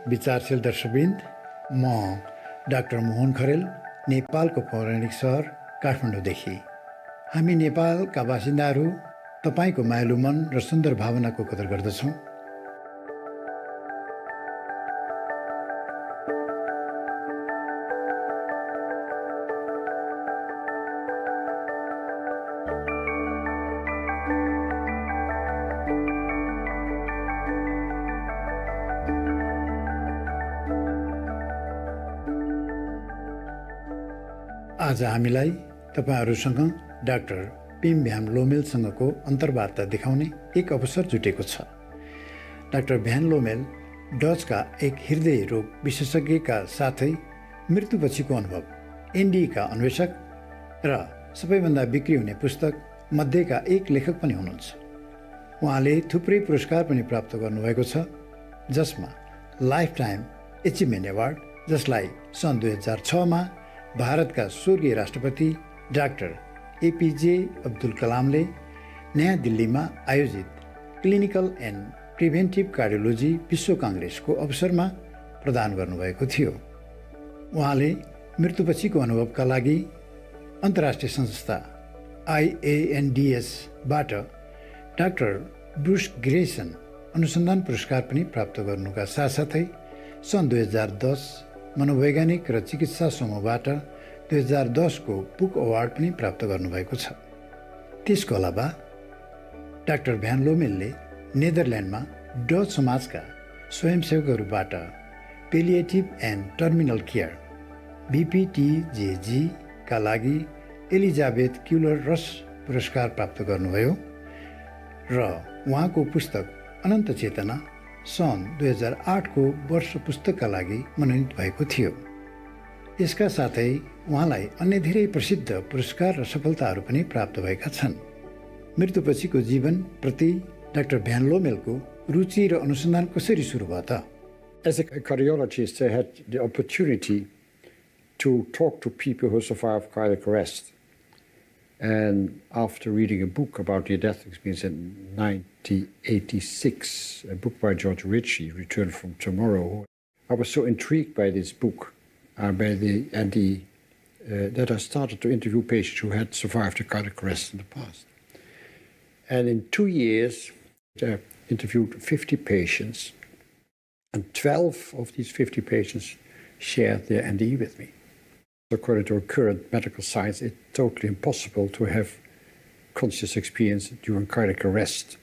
विचारशील दर्शकवृन्द, म डाक्टर मोहन खरेल, नेपालको पौराणिक सहर काठमाडौँदेखि। हामी नेपालका बासिन्दाहरू तपाईँको मायालु मन र सुन्दर भावनाको कदर गर्दछौँ। आज हामीलाई तपाईँहरूसँग डाक्टर पिम भ्यान लोमेलसँगको अन्तर्वार्ता देखाउने एक अवसर जुटेको छ। डाक्टर भ्यान लोमेल डचका एक हृदय रोग विशेषज्ञका साथै मृत्युपछिको अनुभव, एनडीका अन्वेषक र सबैभन्दा बिक्री हुने पुस्तक मध्येका एक लेखक पनि हुनुहुन्छ। उहाँले थुप्रै पुरस्कार पनि प्राप्त गर्नुभएको छ, जसमा लाइफ टाइम एचिभमेन्ट एवार्ड, जसलाई सन् 2006मा भारतका स्वर्गीय राष्ट्रपति डाक्टर एपीजे अब्दुल कलामले नयाँ दिल्लीमा आयोजित क्लिनिकल एन्ड प्रिभेन्टिभ कार्डियोलोजी विश्व काङ्ग्रेसको अवसरमा प्रदान गर्नुभएको थियो। उहाँले मृत्युपछिको अनुभवका लागि अन्तर्राष्ट्रिय संस्था IANDSबाट डाक्टर ब्रुस ग्रेसन अनुसन्धान पुरस्कार पनि प्राप्त गर्नुका साथसाथै सन् 2010 मनोवैज्ञानिक र चिकित्सा समूहबाट 2010 को बुक अवार्ड पनि प्राप्त गर्नुभएको छ। त्यसको अलावा डाक्टर भ्यान लोमेलले नेदरल्यान्डमा डच समाजका स्वयंसेवकहरूबाट पेलिएटिभ एन्ड टर्मिनल केयर BPTJG का लागि एलिजाबेथ क्युलर रस पुरस्कार प्राप्त गर्नुभयो र उहाँको पुस्तक अनन्त चेतना सन् 2008 को वर्ष पुस्तकका लागि मनोनित भएको थियो। यसका साथै उहाँलाई अन्य धेरै प्रसिद्ध पुरस्कार र सफलताहरू पनि प्राप्त भएका छन्। मृत्युपछिको जीवन प्रति डाक्टर भ्यान लोमेलको रुचि र अनुसन्धान कसरी सुरु भयो त? As a cardiologist, I had the opportunity to talk to people who survived cardiac arrest. And after reading a book about near-death experience in 1986, a book by George Ritchie, Return from Tomorrow, I was so intrigued by this book that I started to interview patients who had survived a cardiac arrest in the past. And in 2 years, I interviewed 50 patients, and 12 of these 50 patients shared their NDE with me. According to current medical science, it's totally impossible to have conscious experience during cardiac arrest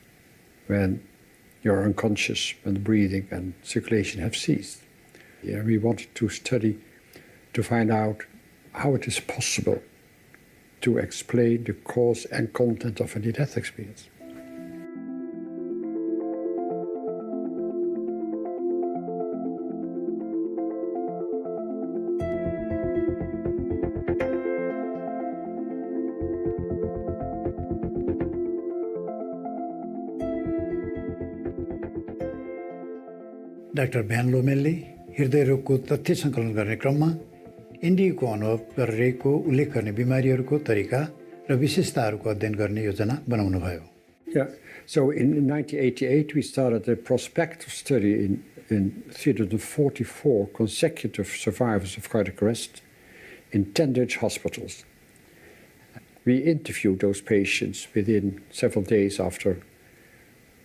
when you're unconscious, when the breathing and circulation have ceased. Yeah, we wanted to study to find out how it is possible to explain the cause and content of a near-death experience. Doctor van लोमेलले हृदय रोगको तथ्य सङ्कलन गर्ने क्रममा एनडीको अनुभव गरेको उल्लेख गर्ने बिमारीहरूको तरिका र विशेषताहरूको अध्ययन गर्ने योजना बनाउनुभयो। Yeah, so in 1988 we started a prospective study in 344 consecutive survivors of cardiac arrest in 10 Dutch hospitals. We interviewed those patients within several days after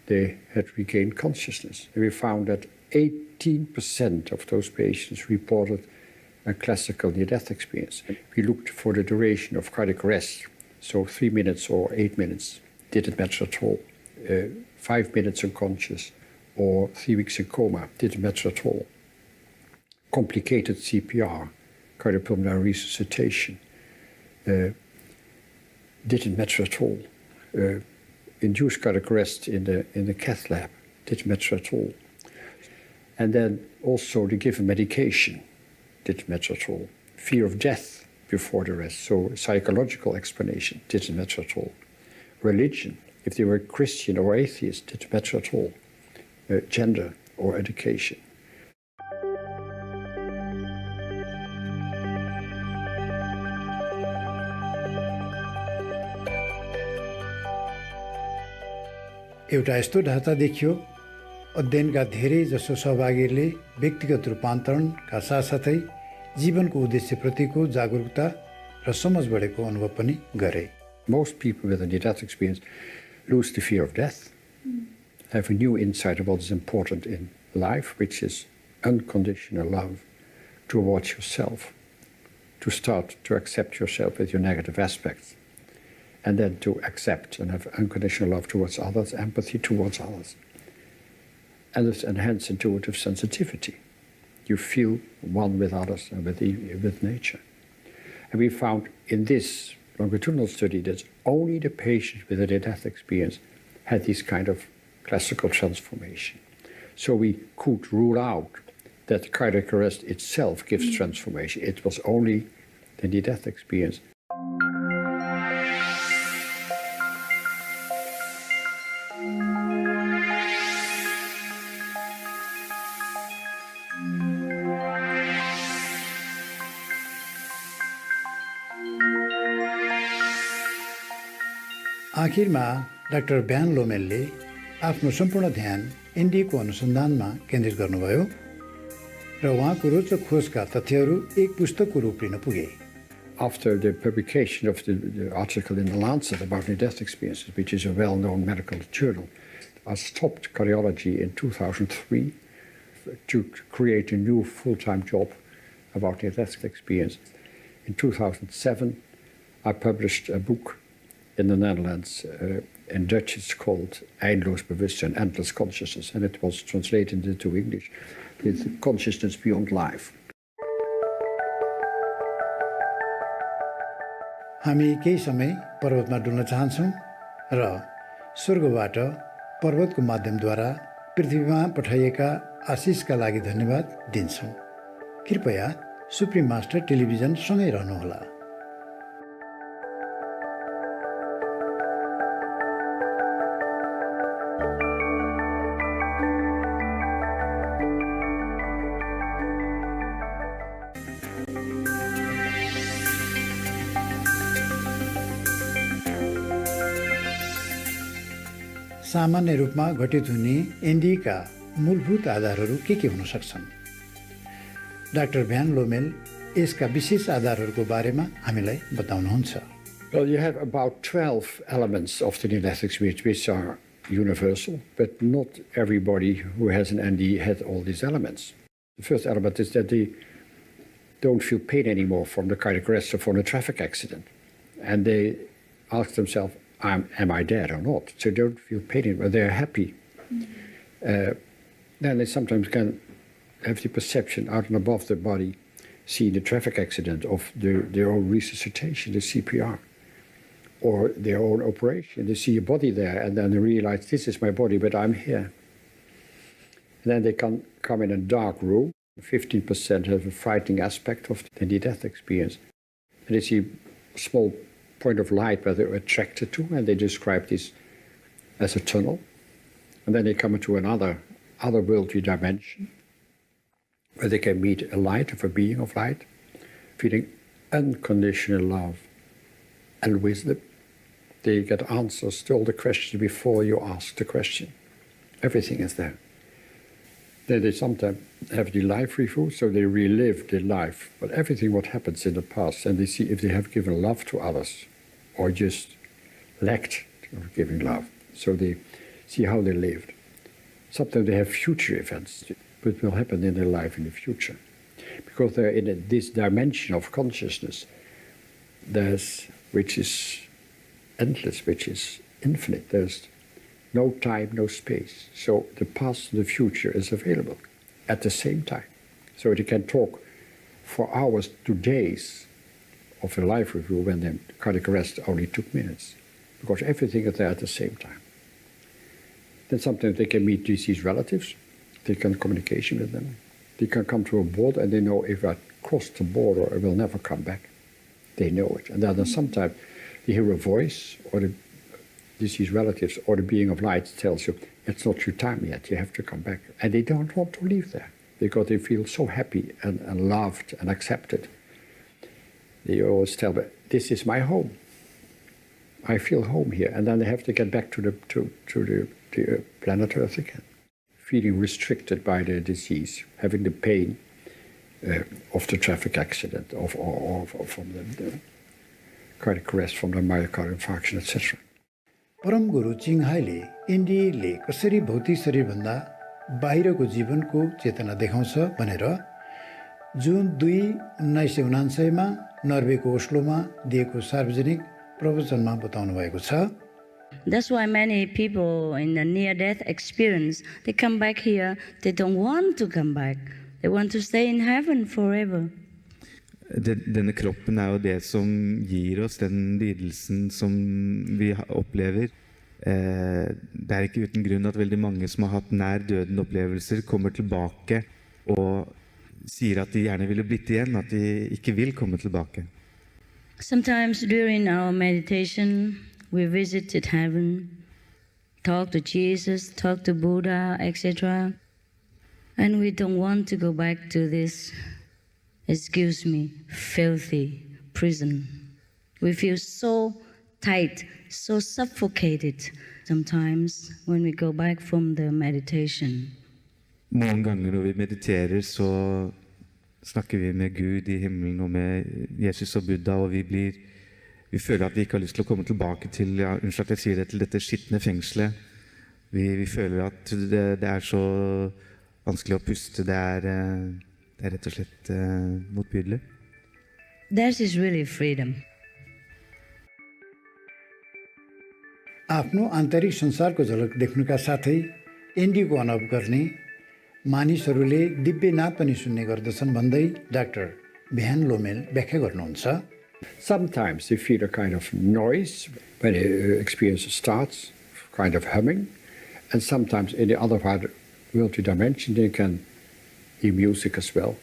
they had regained consciousness. And we found that 18% of those patients reported a classical near-death experience. We looked for the duration of cardiac arrest, so 3 minutes or 8 minutes, didn't matter at all. 5 minutes unconscious or 3 weeks in coma, didn't matter at all. Complicated CPR, cardiopulmonary resuscitation, didn't matter at all. Induced cardiac arrest in the cath lab, didn't matter at all. And then also the given medication didn't matter at all. Fear of death before the arrest, so psychological explanation didn't matter at all. Religion, if they were Christian or atheist, didn't matter at all. Gender or education. एउटा यस्तो ढाँचा देखियो, अध्ययनका धेरै जसो सहभागीहरूले व्यक्तिगत रूपान्तरणका साथसाथै जीवनको उद्देश्यप्रतिको जागरुकता र समझ बढेको अनुभव पनि गरे। Most people with a near-death experience lose the fear of death, have a new insight of what is important in life, which is unconditional love towards yourself, to start to accept yourself with your negative aspects, and then to accept and have unconditional love towards others, empathy towards others, and this enhanced intuitive sensitivity. You feel one with others and with nature. And we found in this longitudinal study that only the patients with a near-death experience had this kind of classical transformation. So we could rule out that cardiac arrest itself gives transformation. It was only the near-death experience. आखिरमा doctor van लोमेलले आफ्नो सम्पूर्ण ध्यान एनडीको अनुसन्धानमा केन्द्रित गर्नुभयो र उहाँको रोचक खोजका तथ्यहरू एक पुस्तकको रूप लिन पुगे। After the publication of the article in The Lancet about near-death experiences, which is a well-known medical journal, I stopped cardiology in 2003 to create a new full-time job about near-death experience. In 2007, I published a book in the Netherlands. In Dutch it's called Eindeloos Bewustzijn, Endless Consciousness, and it was translated into English with Consciousness Beyond Life. हामी केही समय पर्वतमा डुल्न चाहन्छौँ र स्वर्गबाट पर्वतको माध्यमद्वारा पृथ्वीमा पठाइएका आशिषका लागि धन्यवाद दिन्छौँ। कृपया सुप्रिम मास्टर टेलिभिजन सँगै रहनुहोला। सामान्य रूपमा घटित हुने एनडीका मूलभूत आधारहरू के हुन सक्छन्? डाक्टर भ्यान लोमेल यसका विशेष आधारहरूको बारेमा हामीलाई बताउनुहुन्छ। Well, you have about 12 elements of the near-death experience which are universal, but not everybody who has an ND had all these elements. The first element is that they don't feel pain anymore from the cardiac arrest or from a traffic accident. And they ask themselves, am I dead or not? So they don't feel pain anymore. They're happy. Then they sometimes can have the perception out and above their body, see the traffic accident of their own resuscitation, the CPR, or their own operation. They see a body there and then they realize, this is my body, but I'm here. And then they can come in a dark room. 15% have a frightening aspect of the near-death experience. And they see a small point of light where they're attracted to, and they describe this as a tunnel. And then they come into another otherworldly dimension where they can meet a light of a being of light, feeling unconditional love and wisdom. They get answers to all the questions before you ask the question. Everything is there. Then they sometimes have the life review, so they relive their life, but everything what happens in the past, and they see if they have given love to others or just lacked of giving love. So they see how they lived. Sometimes they have future events which will happen in their life in the future, because they're in this dimension of consciousness, which is endless, which is infinite. There's no time, no space. So the past and the future is available at the same time. So they can talk for hours to days of a life review when the cardiac arrest only took minutes, because everything is there at the same time. Then sometimes they can meet deceased relatives. They can communication with them. They can come to a border and they know if I cross the border, I will never come back. They know it. And then sometimes they hear a voice, or the deceased relatives or the being of light tells you, it's not your time yet, you have to come back. And they don't want to leave there because they feel so happy and loved and accepted. They always tell me, this is my home. I feel home here. And then they have to get back to the planet Earth again. feeling restricted by the disease, having the pain of the traffic accident, or from the cardiac arrest, from the myocardial infarction, etc. परम गुरु चिङहाईले एनडीले कसरी भौतिक शरीरभन्दा बाहिरको जीवनको चेतना देखाउँछ भनेर जुन 2, 1999मा नर्वेको ओस्लोमा दिएको सार्वजनिक प्रवचनमा बताउनु भएको छ। That's why many people in the near-death experience, they come back here, they don't want to come back. They want to stay in heaven forever. Denne kroppen er jo det som gir oss den lidelsen som vi opplever. Det er ikke uten grunn at veldig mange som har hatt nær døden opplevelser kommer tilbake og sier at de gjerne ville blitt igjen, at de ikke vil komme tilbake. Sometimes during our meditation, we visited heaven, talk to Jesus, talk to Buddha, etc. And we don't want to go back to this, excuse me, filthy prison. We feel so tight, so suffocated sometimes when we go back from the meditation. Noen ganger når vi mediterer, så snakker vi med Gud i himmelen og med Jesus og Buddha, og vi føler at vi ikke har lyst til å komme tilbake til, unnskyld at jeg sier det, til dette skittende fengselet. Vi føler at det er så vanskelig å puste, det er rett og slett motbydelig. That is really freedom. आफ्नो आन्तरिक संसारको झलक देख्नुका साथै एनडीको अनुभव गर्ने मानिसहरूले दिव्यनाद पनि सुन्ने गर्दछन् भन्दै डाक्टर भ्यान लोमेल व्याख्या गर्नुहुन्छ। Sometimes you feel a kind of noise when the experience starts, kind of humming, and sometimes in the other multi-dimension you can hear music as well.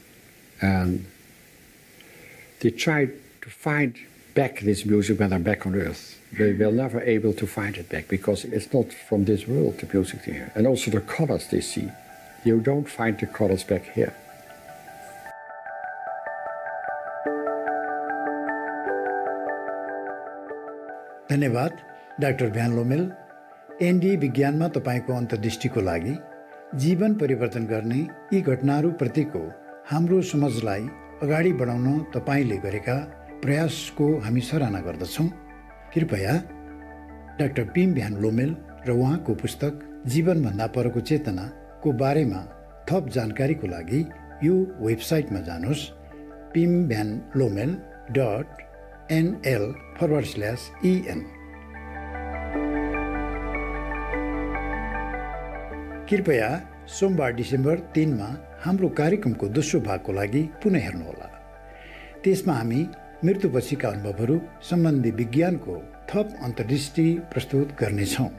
And they try to find back this music when they're back on Earth. They will never able to find it back because it's not from this world, the music they hear. And also the colors they see. You don't find the colors back here. धन्यवाद doctor van लोमेल। ND विज्ञानमा तपाईको अन्तर्दृष्टिको लागि जीवन परिवर्तन गर्ने यी घटनाहरूप्रतिको हाम्रो समझलाई अगाडि बढाउन तपाईले गरेका प्रयासको हामी सराहना गर्दछौँ। कृपया डाक्टर पिम भ्यान लोमेल र उहाँको पुस्तक जीवनभन्दा परको चेतनाको बारेमा थप जानकारीको लागि यो वेबसाइटमा जानुहोस् pimvanlomel.nl/en। कृपया सोमबार डिसेम्बर 3मा हाम्रो कार्यक्रमको दोस्रो भागको लागि पुनः हेर्नुहोला। त्यसमा हामी मृत्युपछिका अनुभवहरू सम्बन्धी विज्ञानको थप अन्तर्दृष्टि प्रस्तुत गर्नेछौँ।